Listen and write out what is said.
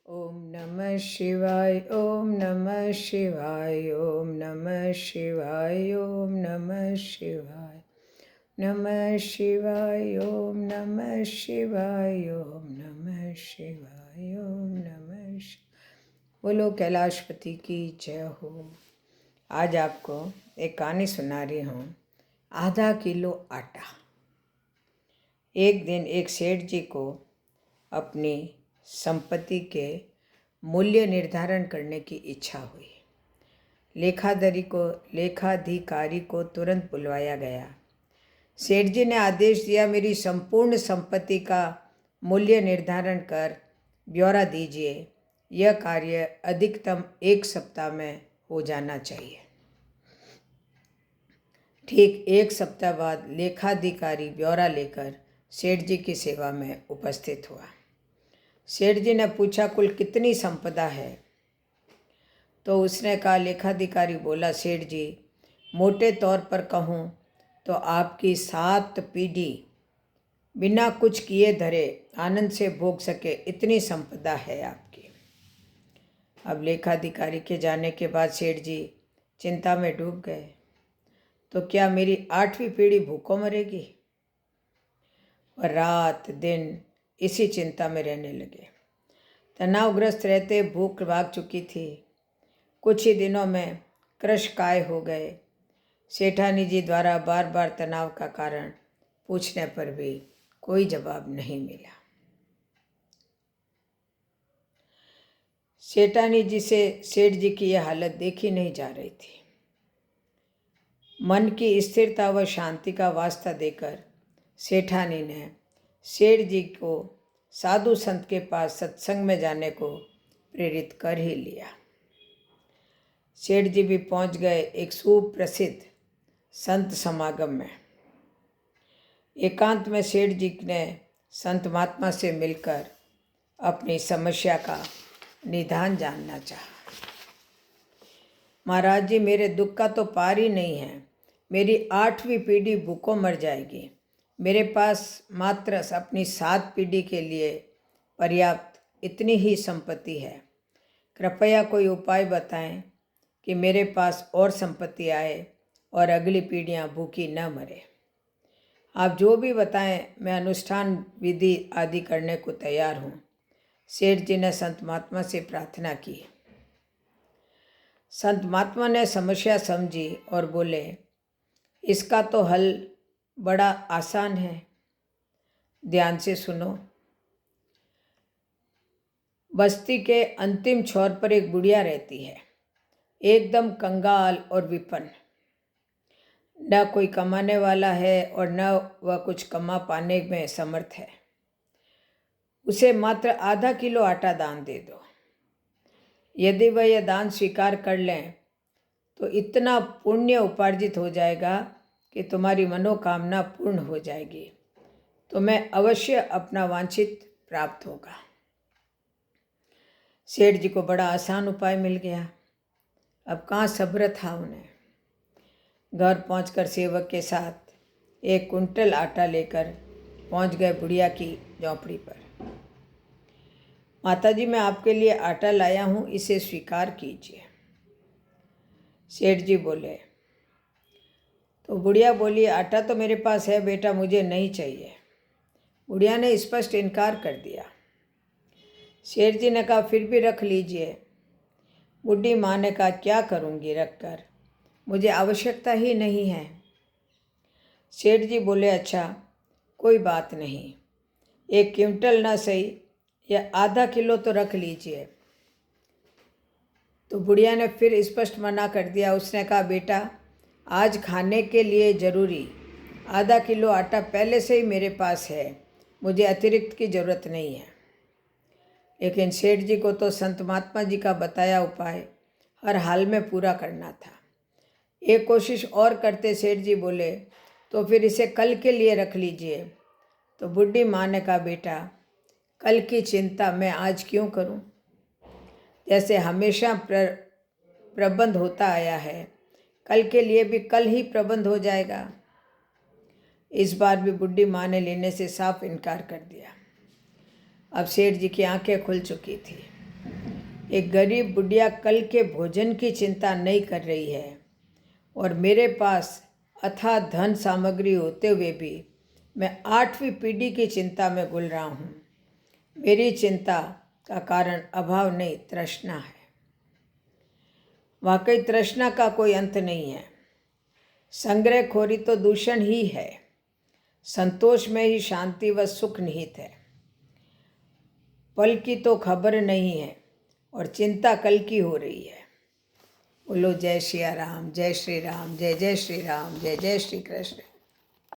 ओम नमः शिवाय ओम नमः शिवाय ओम नमः शिवाय ओम नमः शिवाय नमः शिवाय ओम नमः शिवाय ओम नमः शिवाय ओम नमः शिवाय। बोलो कैलाशपति की जय हो। आज आपको एक कहानी सुना रही हूँ। आधा किलो आटा। एक दिन एक सेठ जी को अपनी संपत्ति के मूल्य निर्धारण करने की इच्छा हुई। लेखाधिकारी को तुरंत बुलवाया गया। सेठ जी ने आदेश दिया, मेरी संपूर्ण संपत्ति का मूल्य निर्धारण कर ब्यौरा दीजिए। यह कार्य अधिकतम 1 सप्ताह में हो जाना चाहिए। ठीक 1 सप्ताह बाद लेखाधिकारी ब्यौरा लेकर सेठ जी की सेवा में उपस्थित हुआ। सेठ जी ने पूछा, कुल कितनी संपदा है? तो उसने कहा, लेखाधिकारी बोला, सेठ जी, मोटे तौर पर कहूँ तो आपकी 7 पीढ़ी बिना कुछ किए धरे आनंद से भोग सके इतनी संपदा है आपकी। अब लेखाधिकारी के जाने के बाद सेठ जी चिंता में डूब गए। तो क्या मेरी 8वीं पीढ़ी भूखों मरेगी? और रात दिन इसी चिंता में रहने लगे। तनावग्रस्त रहते भूख भाग चुकी थी। कुछ ही दिनों में कृशकाय हो गए। सेठानी जी द्वारा बार बार तनाव का कारण पूछने पर भी कोई जवाब नहीं मिला। सेठानी जी से सेठ जी की यह हालत देखी नहीं जा रही थी। मन की स्थिरता व शांति का वास्ता देकर सेठानी ने सेठ जी को साधु संत के पास सत्संग में जाने को प्रेरित कर ही लिया। सेठ जी भी पहुंच गए एक सुप्रसिद्ध संत समागम में। एकांत में सेठ जी ने संत महात्मा से मिलकर अपनी समस्या का निदान जानना चाहा। महाराज जी, मेरे दुख का तो पार ही नहीं है। मेरी 8वीं पीढ़ी भूखों मर जाएगी। मेरे पास मात्र अपनी 7 पीढ़ी के लिए पर्याप्त इतनी ही संपत्ति है। कृपया कोई उपाय बताएं कि मेरे पास और संपत्ति आए और अगली पीढ़ियां भूखी न मरे। आप जो भी बताएं, मैं अनुष्ठान विधि आदि करने को तैयार हूँ। सेठ जी ने संत महात्मा से प्रार्थना की। संत महात्मा ने समस्या समझी और बोले, इसका तो हल बड़ा आसान है। ध्यान से सुनो। बस्ती के अंतिम छोर पर एक बुढ़िया रहती है, एकदम कंगाल और विपन्न। न कोई कमाने वाला है और न वह कुछ कमा पाने में समर्थ है। उसे मात्र आधा किलो आटा दान दे दो। यदि वह यह दान स्वीकार कर लें तो इतना पुण्य उपार्जित हो जाएगा कि तुम्हारी मनोकामना पूर्ण हो जाएगी। तुम्हें अवश्य अपना वांछित प्राप्त होगा। सेठ जी को बड़ा आसान उपाय मिल गया। अब कहाँ सब्र था उन्हें। घर पहुंचकर सेवक के साथ 1 कुंटल आटा लेकर पहुंच गए बुढ़िया की झोंपड़ी पर। माताजी, मैं आपके लिए आटा लाया हूँ, इसे स्वीकार कीजिए। सेठ जी बोले। तो बुढ़िया बोली, आटा तो मेरे पास है बेटा, मुझे नहीं चाहिए। बुढ़िया ने स्पष्ट इनकार कर दिया। सेठ जी ने कहा, फिर भी रख लीजिए। बुढ़ी माँ ने कहा, क्या करूँगी रख कर, मुझे आवश्यकता ही नहीं है। सेठ जी बोले, अच्छा कोई बात नहीं, 1 क्विंटल ना सही, या आधा किलो तो रख लीजिए। तो बुढ़िया ने फिर स्पष्ट मना कर दिया। उसने कहा, बेटा आज खाने के लिए ज़रूरी आधा किलो आटा पहले से ही मेरे पास है, मुझे अतिरिक्त की ज़रूरत नहीं है। लेकिन सेठ जी को तो संत महात्मा जी का बताया उपाय हर हाल में पूरा करना था। एक कोशिश और करते सेठ जी बोले, तो फिर इसे कल के लिए रख लीजिए। तो बुढ़ी माँ ने कहा, बेटा कल की चिंता मैं आज क्यों करूं? जैसे हमेशा प्रबंध होता आया है, कल के लिए भी कल ही प्रबंध हो जाएगा। इस बार भी बुढ़ी माँ ने लेने से साफ इनकार कर दिया। अब सेठ जी की आंखें खुल चुकी थी। एक गरीब बुढ़िया कल के भोजन की चिंता नहीं कर रही है और मेरे पास अथाह धन सामग्री होते हुए भी मैं 8वीं पीढ़ी की चिंता में गुल रहा हूँ। मेरी चिंता का कारण अभाव नहीं, तृष्णा है। वाकई तृष्णा का कोई अंत नहीं है। संग्रहखोरी तो दूषण ही है। संतोष में ही शांति व सुख निहित है। पल की तो खबर नहीं है और चिंता कल की हो रही है। बोलो जय श्री राम, जय श्री राम, जय जय श्री राम, जय जय श्री कृष्ण।